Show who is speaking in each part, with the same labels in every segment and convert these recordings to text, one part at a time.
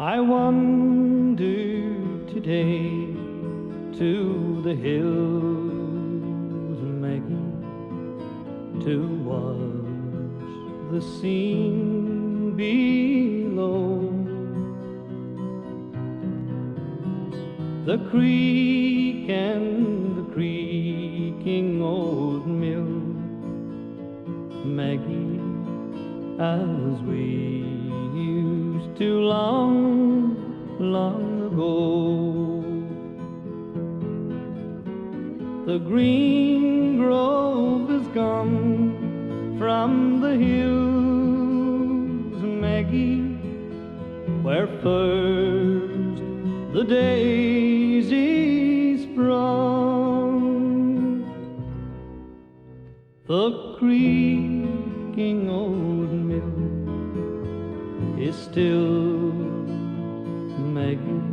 Speaker 1: I wander today to the hills, Maggie, to watch the scene below. The creek and the creaking old mill, Maggie, as we used to long, long ago. The green grove is gone from the hills, Maggie, where first the daisy sprung. The creaking old mill is still, Maggie,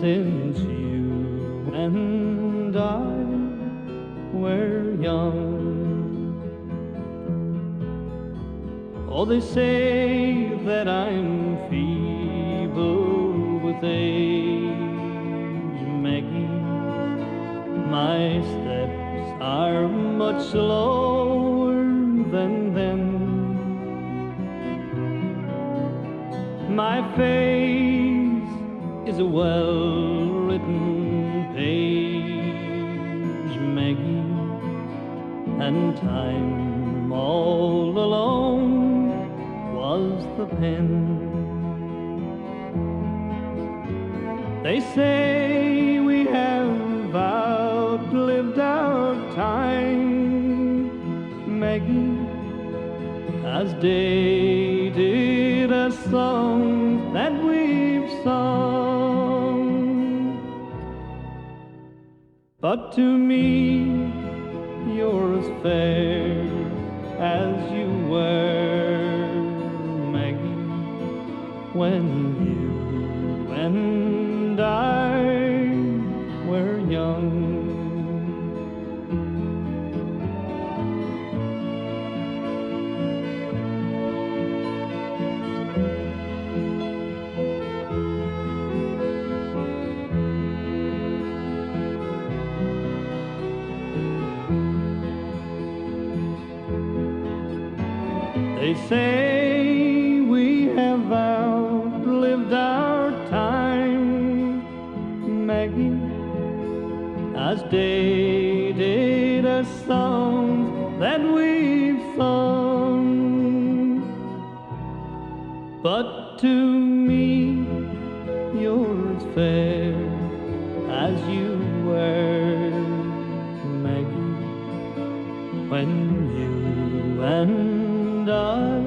Speaker 1: since you and I were young. Oh, they say that I'm feeble with age, Maggie. My steps are much slower than then. My face is a well-written page, Maggie, and time all alone was the pen. They say we have outlived our time, Maggie, as dated as songs that we've sung. But to me, you're as fair as you were, Maggie, when you and I were young. They say we have outlived our time, Maggie, as dated as songs that we've sung. But to me, you're as fair as you were, Maggie, when you and I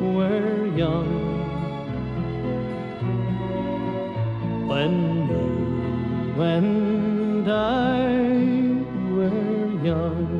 Speaker 1: were young. When you and I were young.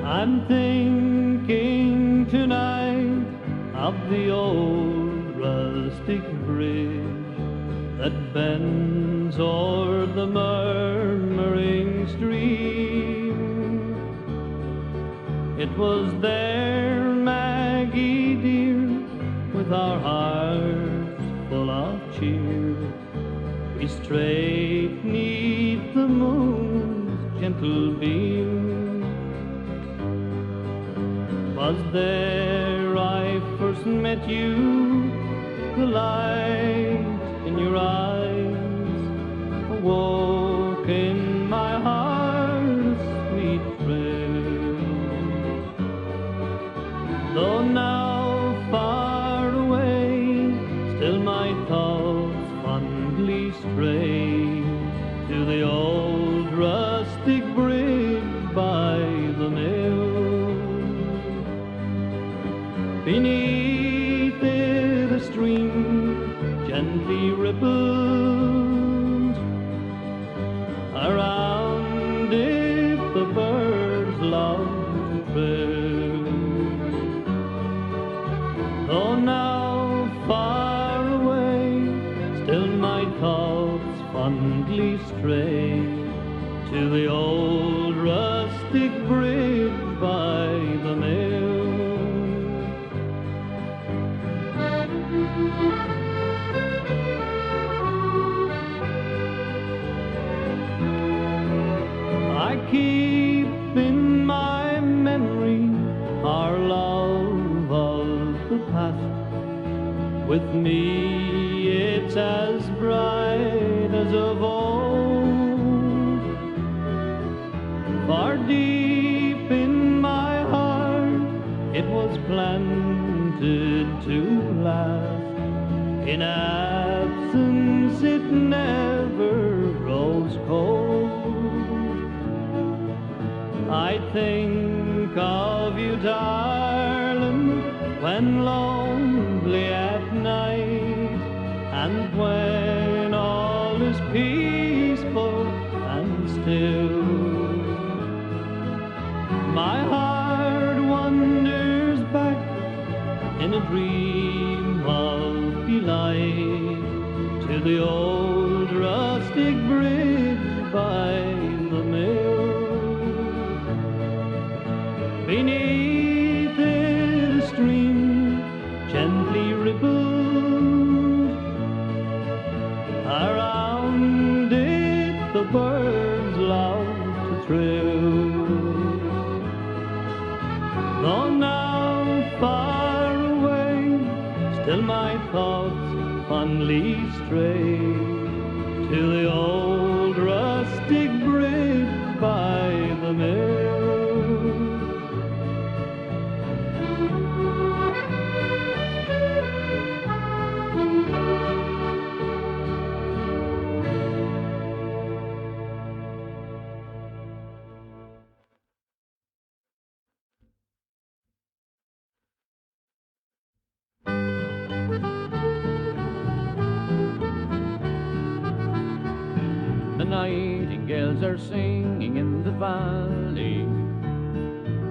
Speaker 1: I'm thinking tonight of the old rustic bridge that bends o'er the murmuring stream. It was there, Maggie dear, with our hearts full of cheer, we strayed 'neath the moon's gentle beam. Was there I first met you, the light in your eyes awoke in my heart a sweet thrill. Though now far away, still my thoughts fondly stray to the old rustic bridge by the mill. Beneath it a stream gently rippled, stray to the old rustic bridge by the mill. I keep in my memory our love of the past. With me it's as bright as of old. Far deep in my heart it was planted to last. In absence it never grows cold. I think of you, darling, when lonely at night, and when all is peaceful and still. My heart wanders back in a dream of delight to the old rustic bridge by the mill. Beneath it a stream gently rippled, around it the birds love to thrill. Though now far away, still my thoughts fondly stray to the old rustic bridge by the mill.
Speaker 2: The nightingales are singing in the valley.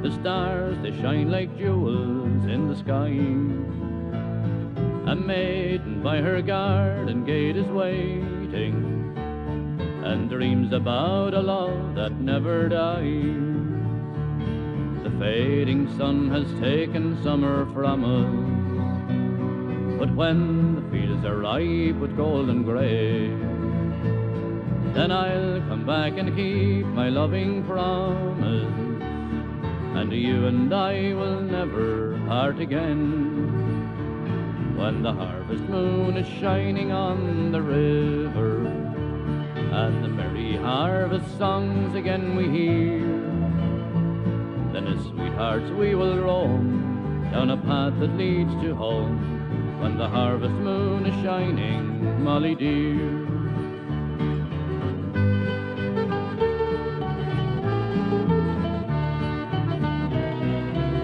Speaker 2: The stars, they shine like jewels in the sky. A maiden by her garden gate is waiting, and dreams about a love that never dies. The fading sun has taken summer from us, but when the fields are ripe with golden grain, then I'll come back and keep my loving promise, and you and I will never part again. When the harvest moon is shining on the river, and the merry harvest songs again we hear, then as sweethearts we will roam down a path that leads to home. When the harvest moon is shining, Molly dear.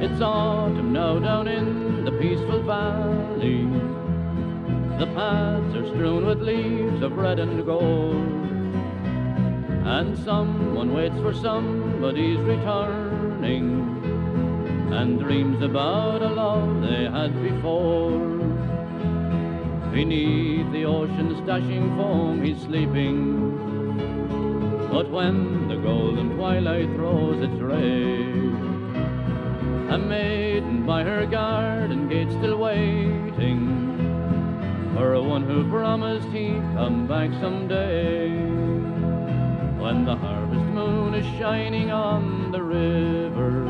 Speaker 2: It's autumn now down in the peaceful valley. The paths are strewn with leaves of red and gold, and someone waits for somebody's returning, and dreams about a love they had before. Beneath the ocean's dashing foam he's sleeping, but when the golden twilight throws its rays, a maiden by her garden gate still waiting for one who promised he'd come back someday. When the harvest moon is shining on the river,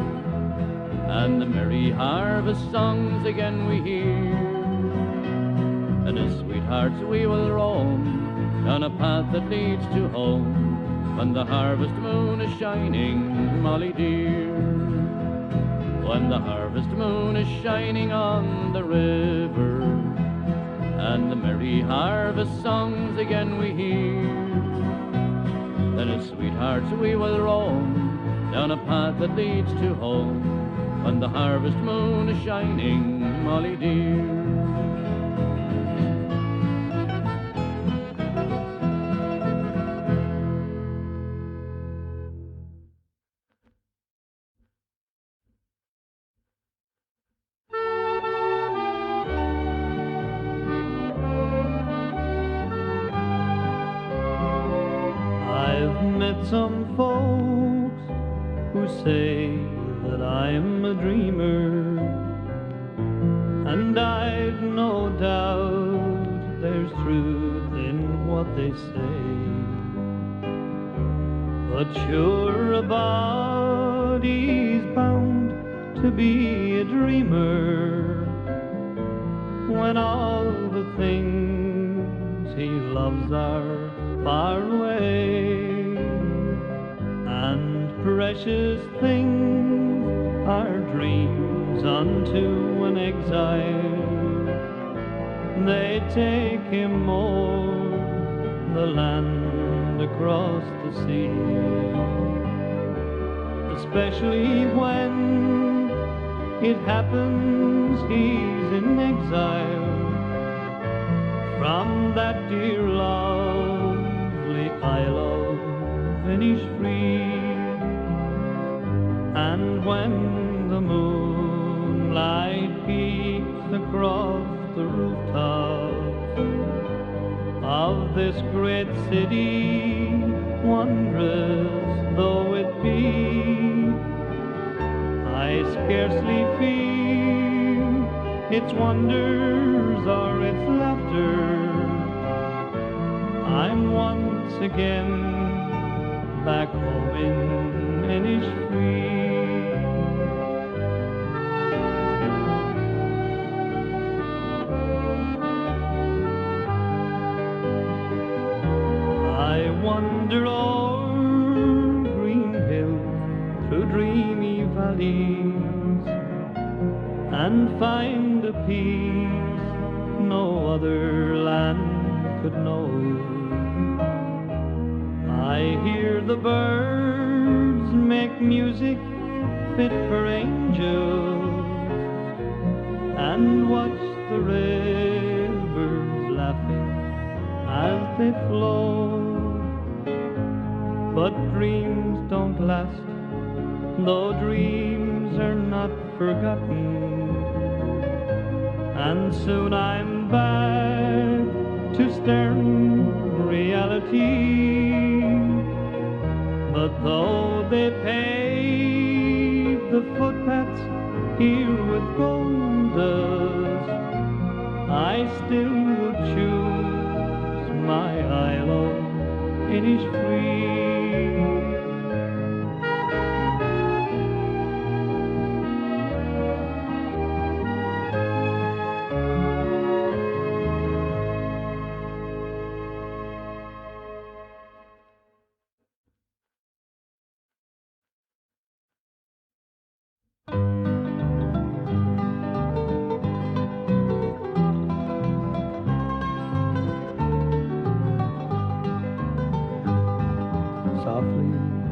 Speaker 2: and the merry harvest songs again we hear, and as sweethearts we will roam down a path that leads to home. When the harvest moon is shining, Molly dear. When the harvest moon is shining on the river, and the merry harvest songs again we hear, then as sweethearts we will roam down a path that leads to home. When the harvest moon is shining, Molly dear.
Speaker 1: some folks who say that I'm a dreamer, and I've no doubt there's truth in what they say. But sure, a body's bound to be a dreamer when all the things he loves are far away, and precious things are dreams unto an exile. They take him o'er the land across the sea, especially when it happens he's in exile from that dear lovely Isle of Inishfree. And when the moonlight peeks across the rooftops of this great city, wondrous though it be, I scarcely feel its wonders or its laughter. I'm once again back home in Inishfree. I wander o'er green hills, through dreamy valleys, and find a peace no other land could know. I hear the birds make music fit for angels, and watch the rivers laughing as they flow. But dreams don't last, though dreams are not forgotten, and soon I'm back to stern reality. But though they pave the footpaths here with gold dust, I still would choose my Isle of Inishfree.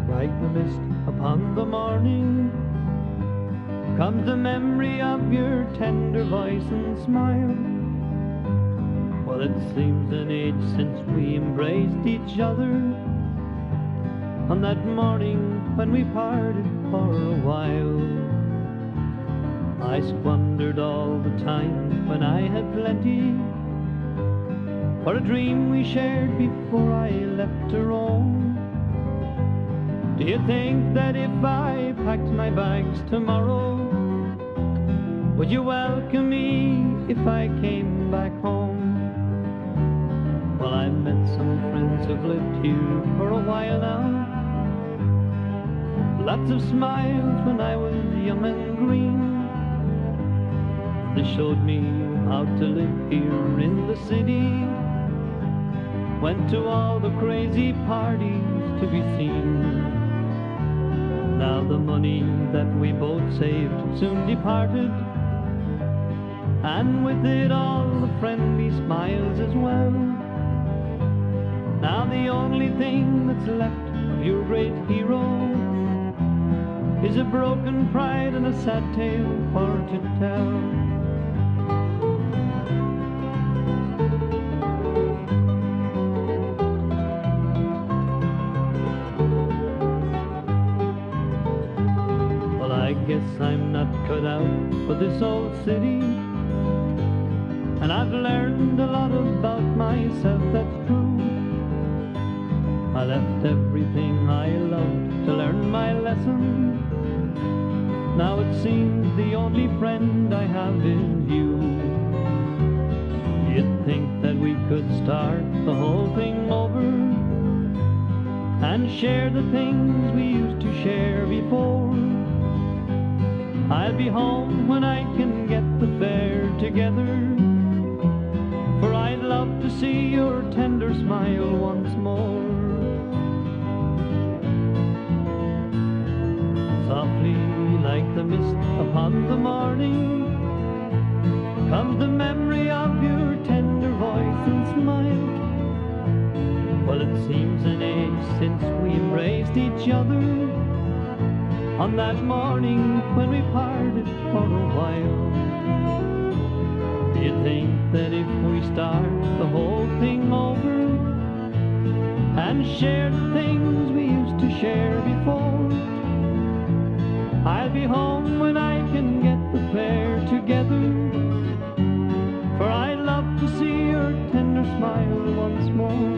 Speaker 1: Like the mist upon the morning comes the memory of your tender voice and smile. Well, it seems an age since we embraced each other on that morning when we parted for a while. I squandered all the time when I had plenty for a dream we shared before I left to roam. Do you think that if I packed my bags tomorrow, would you welcome me if I came back home? Well, I've met some friends who've lived here for a while now. Lots of smiles when I was young and green. They showed me how to live here in the city. Went to all the crazy parties to be seen. Now the money that we both saved soon departed, and with it all the friendly smiles as well. Now the only thing that's left of your great hero is a broken pride and a sad tale for to tell. I guess I'm not cut out for this old city, and I've learned a lot about myself, that's true. I left everything I loved to learn my lesson. Now it seems the only friend I have is you. You'd think that we could start the whole thing over and share the things we used to share before. I'll be home when I can get the fare together, for I'd love to see your tender smile once more. Softly like the mist upon the morning comes the memory of your tender voice and smile. Well, it seems an age since we embraced each other on that morning when we parted for a while. Do you think that if we start the whole thing over and share the things we used to share before, I'll be home when I can get the fare together, for I love to see your tender smile once more.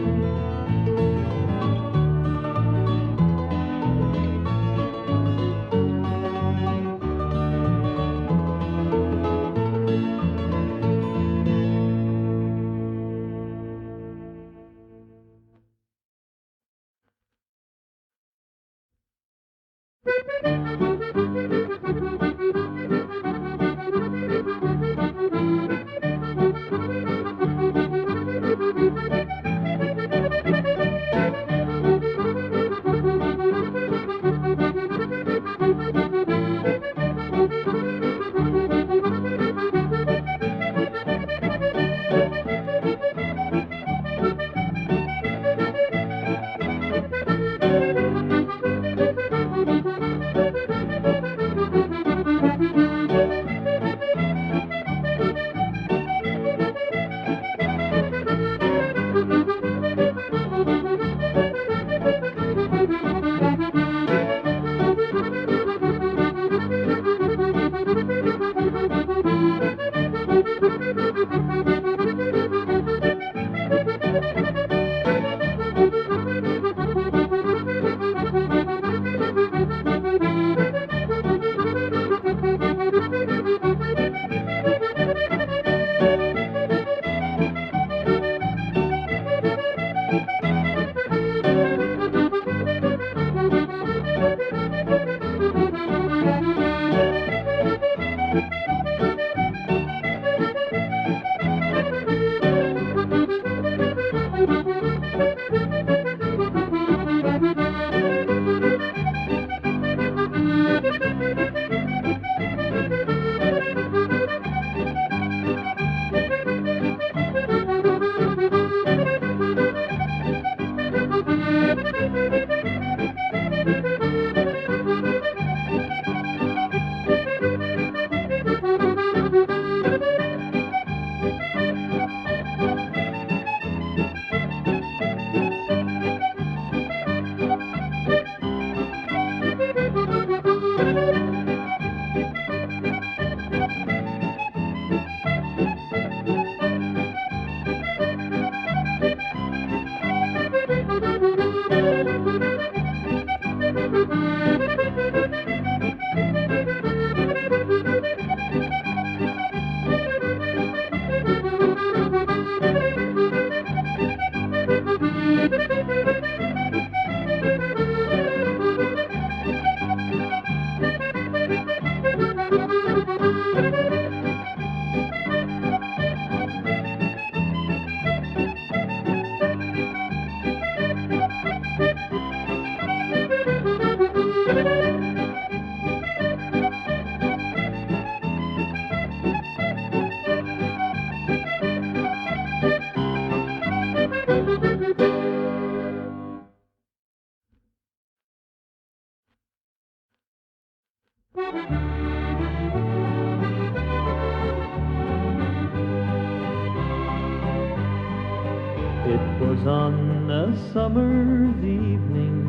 Speaker 1: It was on a summer's evening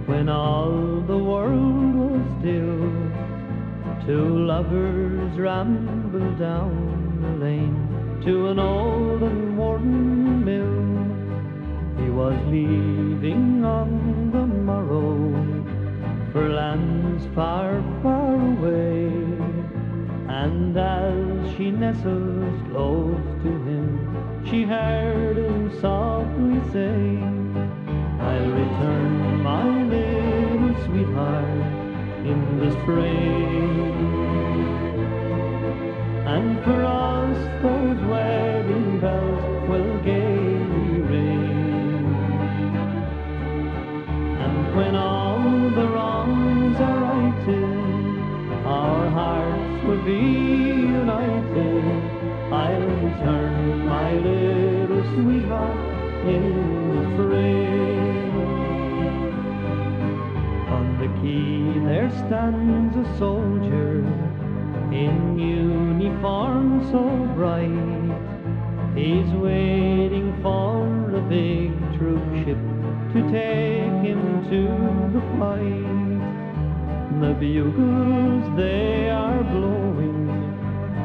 Speaker 1: when all the world was still. Two lovers rambled down the lane to an old and worn mill. He was leaving on the morrow for lands far, far away, and as she nestled close to him, she heard him softly say, I'll return my little sweetheart in the spring. And for us those wedding bells will gaily ring. And when all the wrongs are righted, our hearts will be united. I'll return my little sweetheart in the spring. On the quay there stands a soldier in uniform so bright. He's waiting for a big troop ship to take him to the fight. The bugles they are blowing,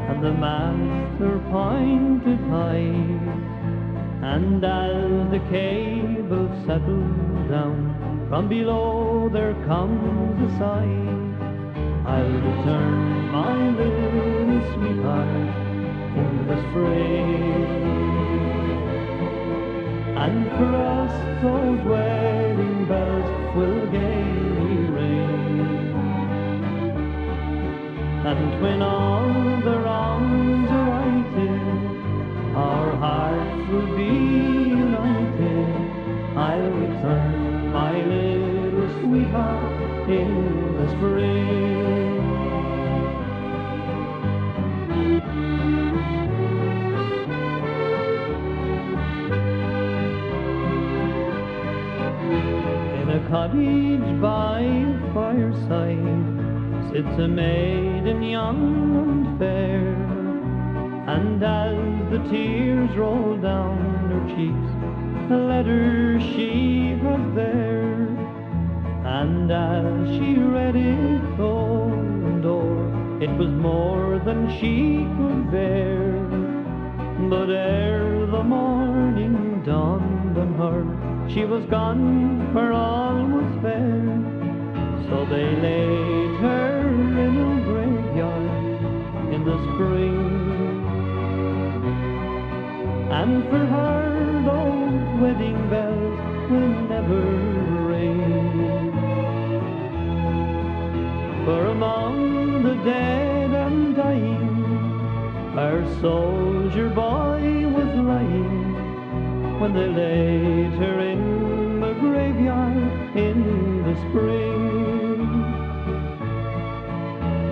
Speaker 1: and the masts are pointed high, and as the cables settle down, from below there comes a sigh. I'll return my little sweetheart in the spring. And for us those wedding bells will gaily ring. And when all the wrongs are righted, our hearts will be united. I'll return my little sweetheart in the spring. In a cottage by a fireside sits a maiden young and fair, and as the tears roll down her cheeks, a letter she has there. And as she read it o'er and o'er, it was more than she could bear. But ere the morning dawned on her, she was gone where all was fair. So they laid her in a graveyard in the spring. And for her those wedding bells will never ring. For among the dead and dying, our soldier boy was lying, when they laid her in the graveyard in the spring.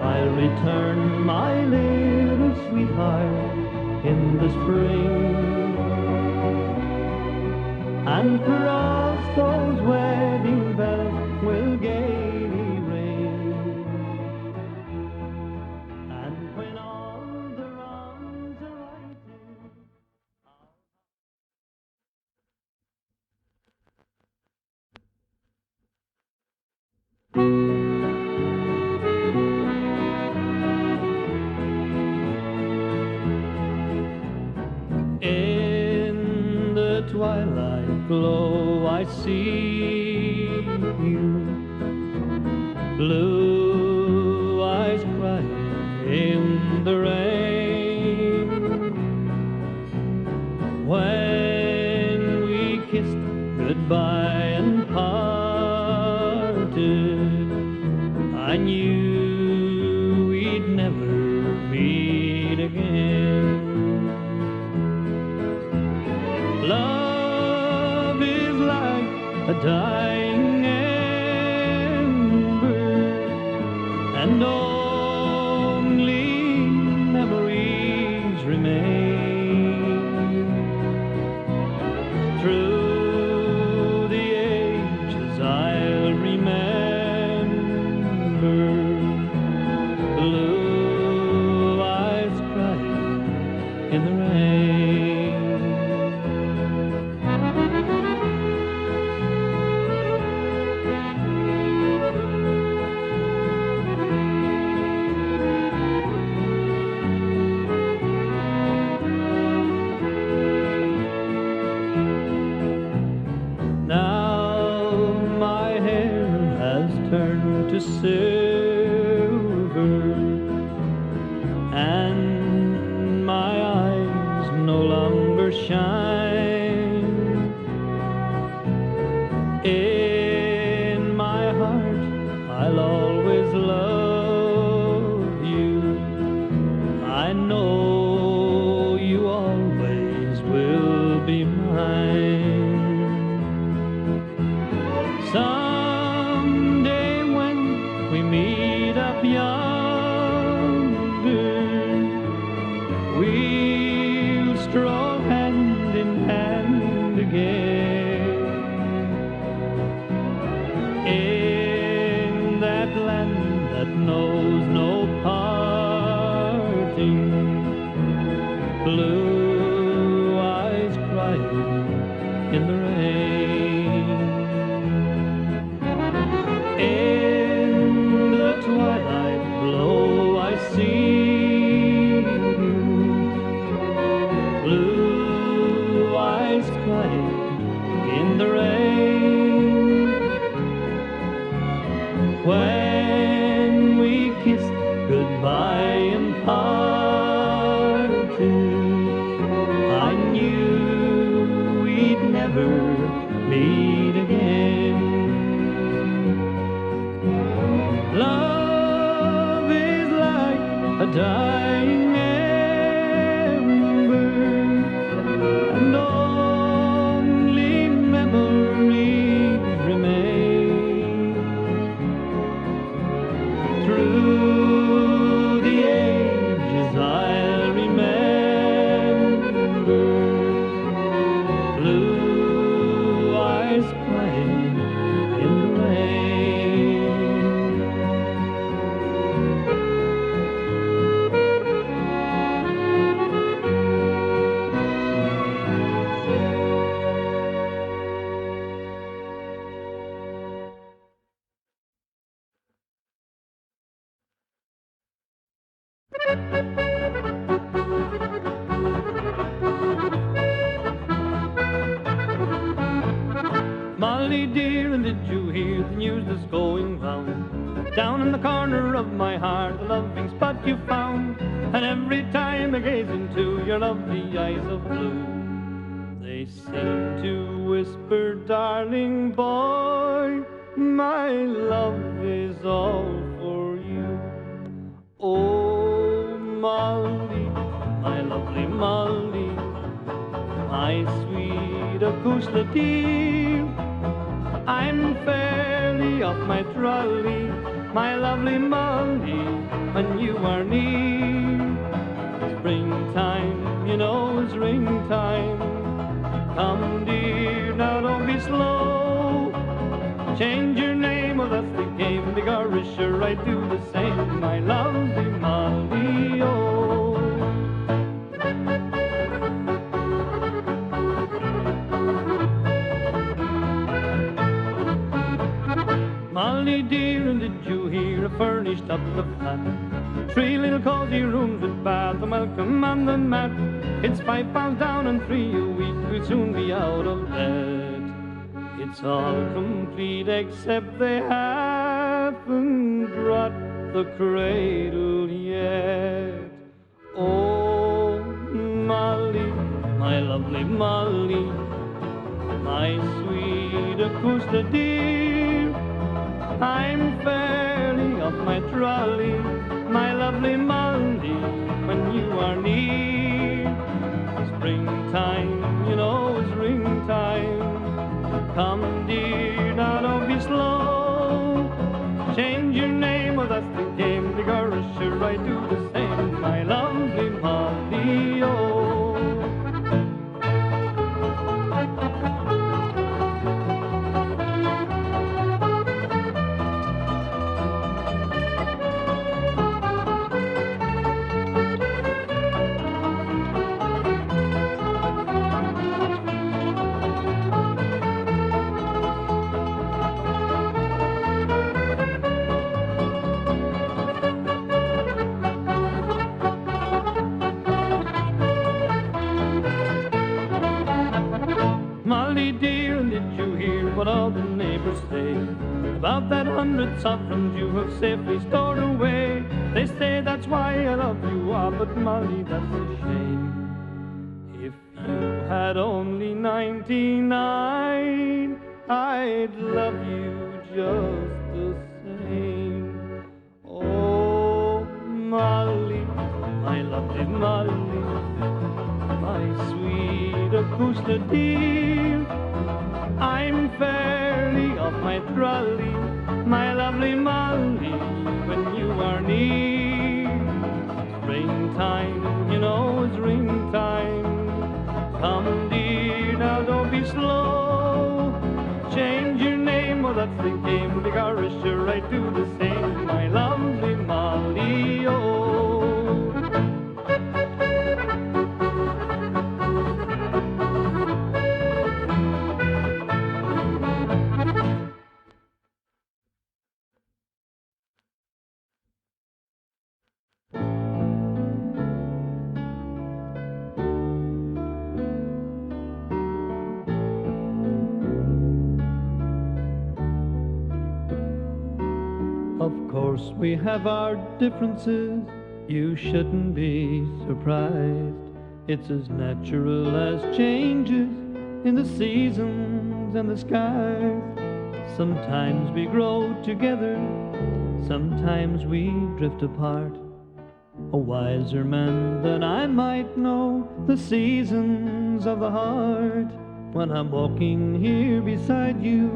Speaker 1: I'll return my little sweetheart in the spring. And for us those wedding bells will gaily ring. And when all the wrongs are righted, in the twilight glow I see you, blue eyes crying in the rain. When we kissed goodbye and parted, I knew we'd never meet again. Love is like a dying ember, and only memories remain. Through the ages I'll remember blue eyes crying in the rain. silver, and my eyes no longer shine. In my heart I'll always love you. I know you always will be mine. Someday when we meet up yonder, we'll stroll hand in hand again in that land that knows no parting. Blue eyes crying in the rain. In the twilight glow I see blue eyes crying in the rain. When we kissed goodbye and parted, I knew we'd never meet again. Love is like a dying ember, and only memories remain. Through the ages I'll remember blue eyes crying in the rain. Molly dear, and did you hear the news that's going round? Down in the corner of my heart, the loving spot you found. And every time I gaze into your lovely eyes of blue, they seem to whisper, darling boy, my love is all for you. Oh, Molly, my lovely Molly, my sweet Augusta dear, I'm fairly off my trolley, my lovely Molly, when you are near. Springtime, you know, it's ring time. Come, dear, now don't be slow. Change your name, oh, that's the game. The Irish are right do the same, my lovely Molly, oh. Molly dear, and did you hear I furnished up the flat? 3 little cozy rooms with bath and welcome on the mat. It's £5 down and 3 a week, we'll soon be out of debt. It's all complete except they haven't dropped the cradle yet. Oh, Molly, my lovely Molly, my sweet Augusta dear, I'm fairly off my trolley, my lovely Molly, when you are near. Springtime, you know, is ring time. Come, dear, now don't be slow. Change your name, oh, that's the game. The Irish are right do the same, my lovely Molly, oh. Molly dear, and did you hear what all the neighbors say about that 100 sovereigns you have safely stored away. They say that's why I love you, but Molly, that's a shame. If you had only 99, I'd love you just the same. Oh, Molly, my lovely Molly, my sweet acoustic dear, I'm fairly off my trolley, my lovely Molly, when you are near. Springtime, you know it's ring time. Come dear, now don't be slow. Change your name, oh that's the game, the chorus sure right do the same, my lovely Molly, oh. Of course we have our differences, you shouldn't be surprised. It's as natural as changes in the seasons and the skies. Sometimes we grow together, sometimes we drift apart. A wiser man than I might know the seasons of the heart. When I'm walking here beside you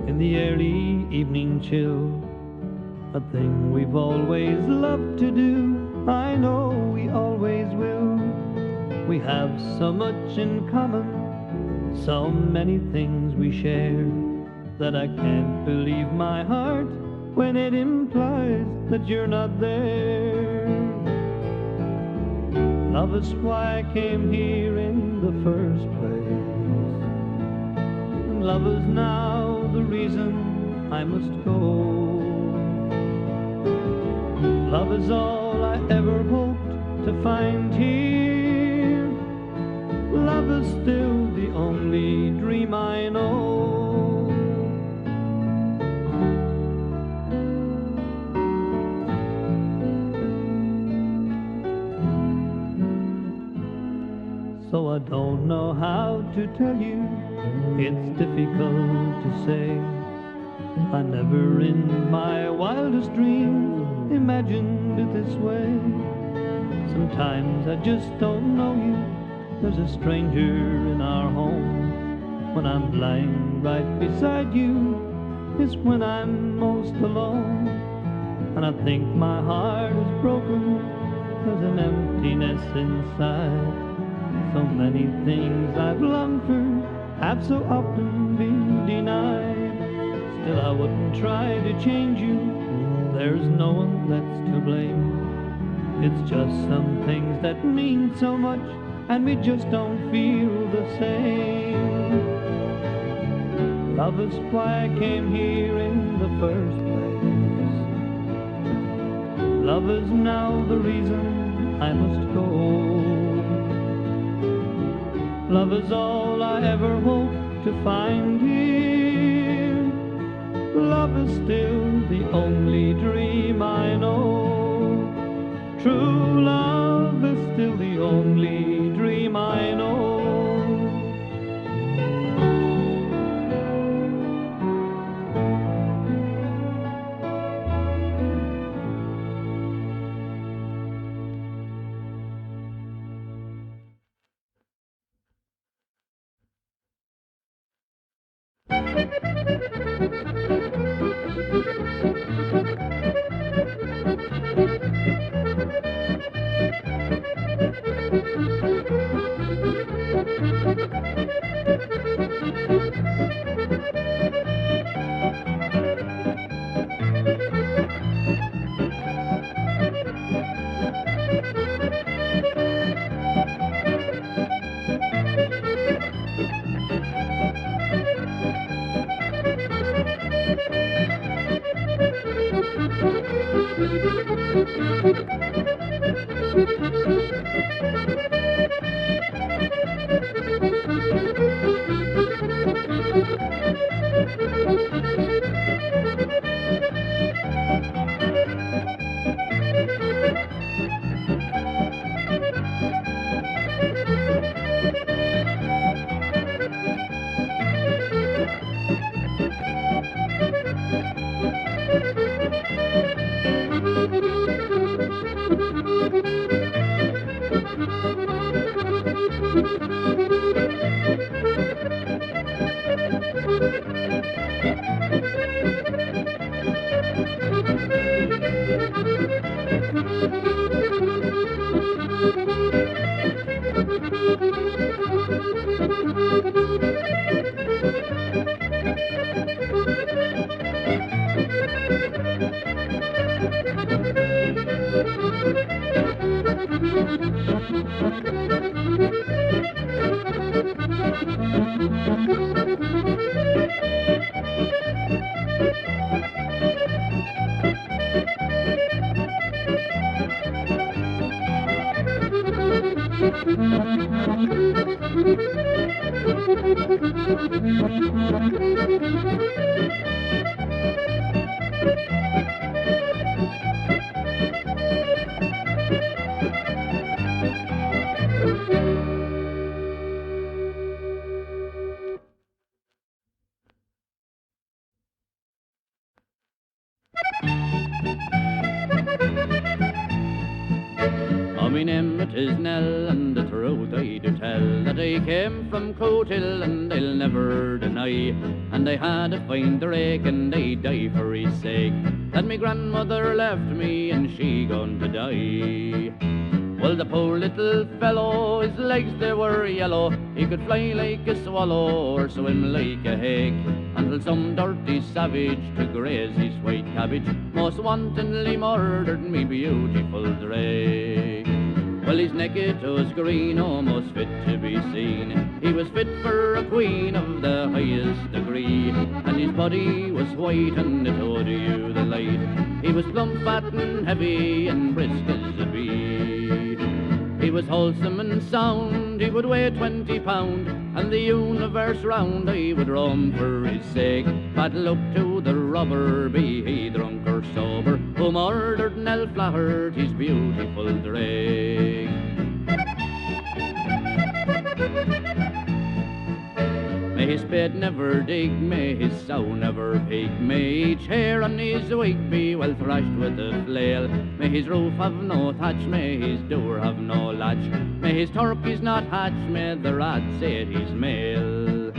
Speaker 1: in the early evening chill, a thing we've always loved to do, I know we always will. We have so much in common, so many things we share, that I can't believe my heart when it implies that you're not there. Love is why I came here in the first place, and love is now the reason I must go. Love is all I ever hoped to find here. Love is still the only dream I know. So I don't know how to tell you, it's difficult to say. I never in my wildest dreams imagined it this way. Sometimes I just don't know you, there's a stranger in our home. When I'm lying right beside you is when I'm most alone. And I think my heart is broken, there's an emptiness inside. So many things I've longed for have so often been denied. Still I wouldn't try to change you, there's no one that's to blame. It's just some things that mean so much, and we just don't feel the same. Love is why I came here in the first place. Love is now the reason I must go. Love is all I ever hoped to find here. Love is still the only dream I know. True love is still the only dream I know.
Speaker 2: My name it is Nell, and the truth I do tell, that I came from Coatill and I'll never deny, and I had a fine drake and I die for his sake, that my grandmother left me and she gone to die. Well, the poor little fellow, his legs they were yellow, he could fly like a swallow or swim like a hake, until some dirty savage to graze his white cabbage most wantonly murdered me beautiful drake. Well, his neck it was green, almost fit to be seen, he was fit for a queen of the highest degree, and his body was white and it owed you the light, he was plump, fat and heavy and brisk as a bee. He was wholesome and sound, he would weigh 20 pound, and the universe round I would roam for his sake. Bad luck to the robber, be he drunk or sober, who murdered Nell Flaherty's beautiful drake. May his spade never dig, may his sow never pig, may each hair on his wig be well thrashed with a flail, may his roof have no thatch, may his door have no latch, may his turkeys not hatch, may the rats say he's male.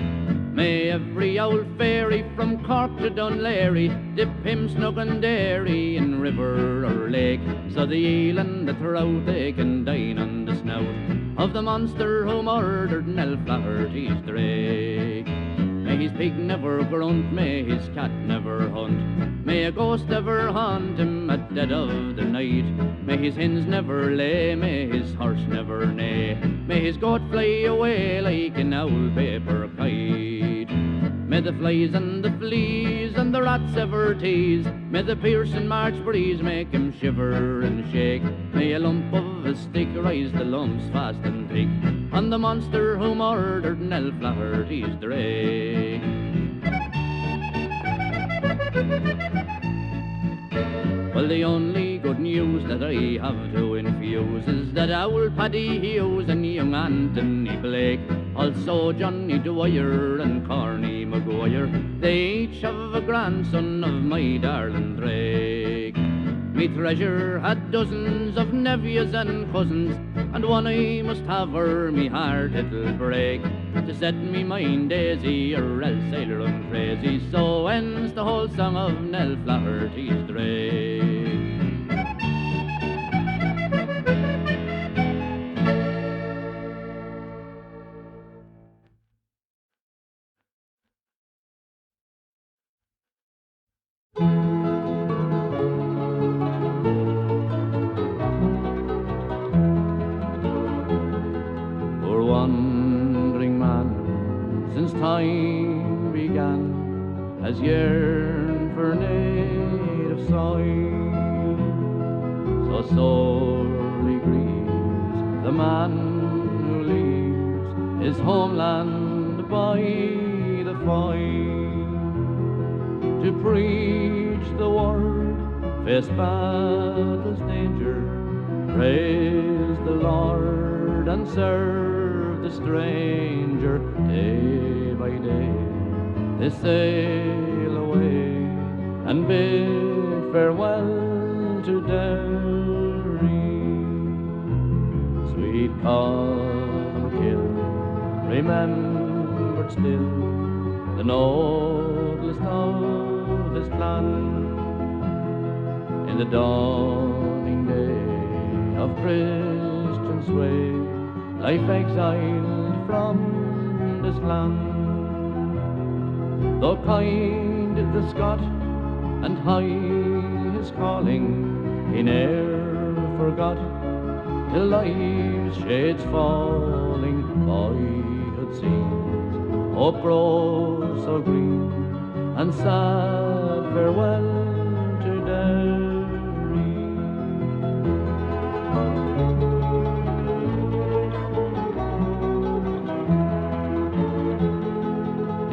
Speaker 2: May every old fairy from Cork to Dunleary dip him snug and dairy in river or lake, so the eel and the trout they can dine on the snout of the monster who murdered Nell Flaherty's drake. May his pig never grunt, may his cat never hunt, may a ghost ever haunt him at dead of the night, may his hens never lay, may his horse never neigh, may his goat fly away like an owl paper kite. May the flies and the fleas and the rats ever tease, may the piercing March breeze make him shiver and shake, may a lump of a stick rise the lumps fast and thick on the monster who murdered Nell Flaherty's drake. Well, the only good news that I have to infuse is that owl Paddy Hughes and young Anthony Blake, also Johnny Dwyer and Corny Maguire, they each have a grandson of my darling Drake. Me treasure had dozens of nephews and cousins, and one I must have her, me heart it'll break, to set me mind daisy or else I'll run crazy. So ends the whole song of Nell Flaherty's drake. Wandering man, since time began, has yearned for native soil, so sorely grieves the man who leaves his homeland by the foil, to preach the word, face battle's danger, praise the Lord and serve the stranger. Day by day they sail away and bid farewell to Derry. Sweet Connell, remembered still, the noblest of his clan, in the dawning day of Christian sway, life exiled from this land. Though kind the Scot and high his calling, he ne'er forgot till life's shades falling boyhood seems uprose so green and sad farewell to Derry.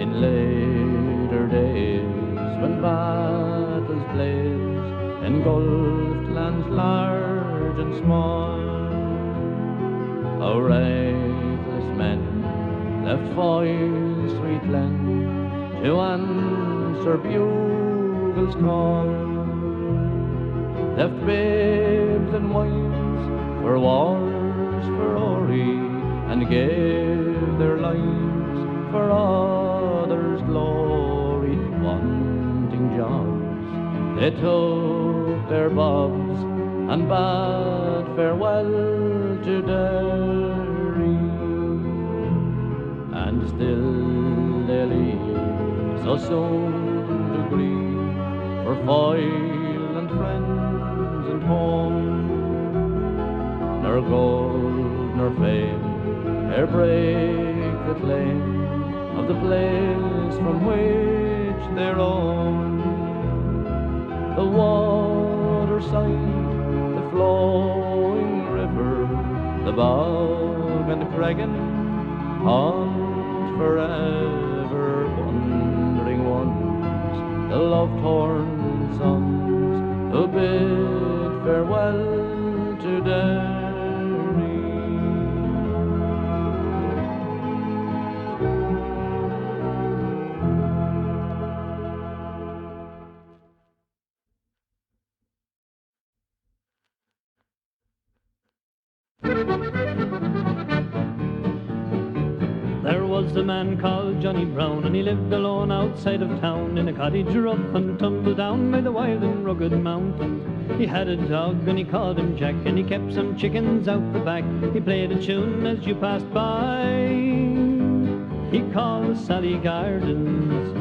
Speaker 2: In later days when battles blazed engulfed lands large and small, our reckless men left foils sweet land to answer bugle's call, left babes and wives for wars for Ori, and gave their lives for others' glory. Wanting jobs, they took their bobs and bade farewell to Derry, and still they leave so soon to grieve for foil and friends and home. Nor gold nor fame e'er break the claim of the place from which they roam. The waterside, the flowing river, the bog and craggin haunt forever wandering ones, the love-torn sons who bid farewell to Derry.
Speaker 1: There was a man called Johnny Brown, and he lived alone outside of town in a cottage rough and tumble down by the wild and rugged mountains. He had a dog and he called him Jack, and he kept some chickens out the back. He played a tune as you passed by, he called Sally Gardens.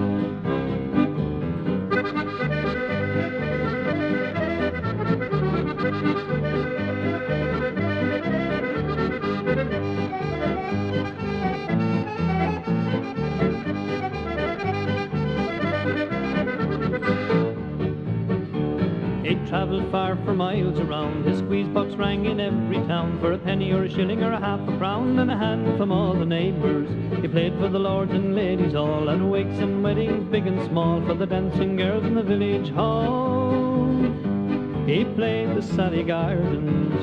Speaker 1: He travelled far for miles around, his squeeze box rang in every town for a penny or a shilling or a half a crown and a hand from all the neighbours. He played for the lords and ladies all, at wakes and weddings big and small, for the dancing girls in the village hall. He played the Sally Gardens.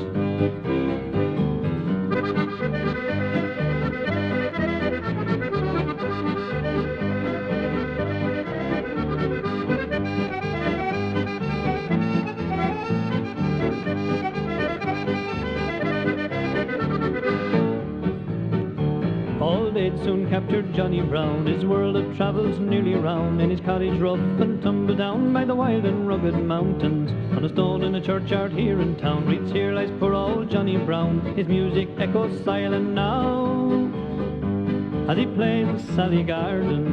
Speaker 1: Old age soon captured Johnny Brown, his world of travel's nearly round, in his cottage rough and tumble down by the wild and rugged mountains. On a stone in a churchyard here in town, Ritz here lies poor old Johnny Brown. His music echoes silent now as he plays the Sally Garden.